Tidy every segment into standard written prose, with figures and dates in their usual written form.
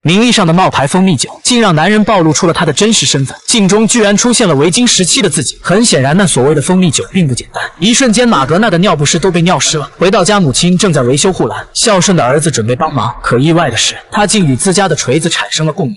名义上的冒牌蜂蜜酒，竟让男人暴露出了他的真实身份。镜中居然出现了维京时期的自己，很显然，那所谓的蜂蜜酒并不简单。一瞬间，马格纳的尿不湿都被尿湿了。回到家，母亲正在维修护栏，孝顺的儿子准备帮忙，可意外的是，他竟与自家的锤子产生了共鸣。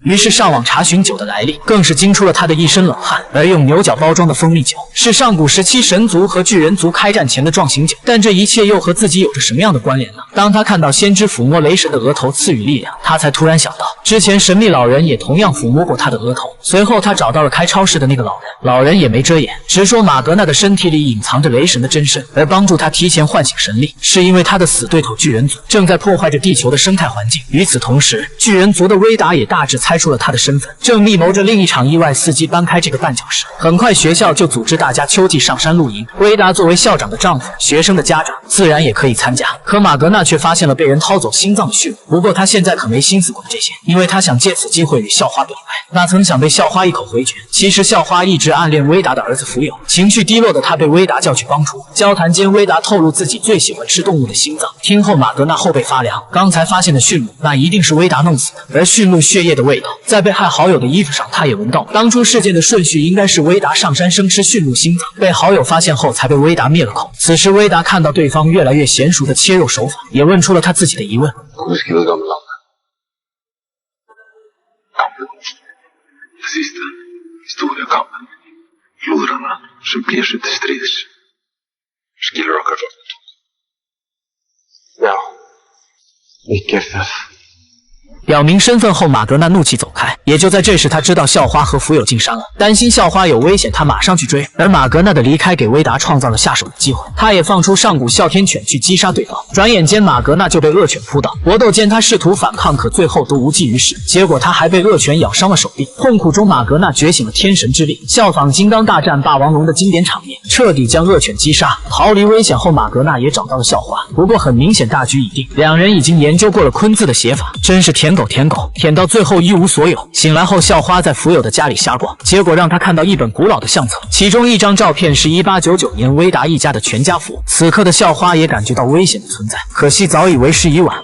于是上网查询酒的来历，更是惊出了他的一身冷汗。而用牛角包装的蜂蜜酒，是上古时期神族和巨人族开战前的壮行酒。但这一切又和自己有着什么样的关联呢？当他看到先知抚摸雷神的额头赐予力量，他才突然想到，之前神秘老人也同样抚摸过他的额头。随后他找到了开超市的那个老人，老人也没遮掩，直说马格纳的身体里隐藏着雷神的真身，而帮助他提前唤醒神力，是因为他的死对头巨人族正在破坏着地球的生态环境。与此同时，巨人族的威达也大致猜出了他的身份，正密谋着另一场意外伺机搬开这个绊脚石。很快学校就组织大家秋季上山露营，威达作为校长的丈夫，学生的家长自然也可以参加。可马格纳却发现了被人掏走心脏的血，不过他现在可没心思管这些，因为他想借此机会与校花表白。那曾想被校花一口回绝。其实校花一直暗恋威达的儿子福友，情绪低落的他被威达叫去帮助。交谈间，威达透露自己最喜欢吃动物的心脏。听后，马格纳后背发凉，刚才发现的驯鹿，那一定是威达弄死的。而驯鹿血液的味道，在被害好友的衣服上，他也闻到了。当初事件的顺序应该是威达上山生吃驯鹿心脏，被好友发现后才被威达灭了口。此时威达看到对方越来越娴熟的切肉手法，也问出了他自己的疑问。表明身份后，马格纳怒气走开。也就在这时，他知道校花和福友进山了，担心校花有危险，他马上去追。而马格纳的离开给威达创造了下手的机会，他也放出上古哮天犬去击杀对方。转眼间，马格纳就被恶犬扑倒，搏斗间他试图反抗，可最后都无济于事。结果他还被恶犬咬伤了手臂。痛苦中，马格纳觉醒了天神之力，效仿金刚大战霸王龙的经典场面，彻底将恶犬击杀。逃离危险后，马格纳也找到了校花。不过很明显，大局已定，两人已经研究过了昆字的写法，真是舔狗舔到最后一无所有。醒来后，校花在福友的家里瞎逛，结果让他看到一本古老的相册，其中一张照片是1899年威达一家的全家福。此刻的校花也感觉到危险的存在，可惜早已为时已晚。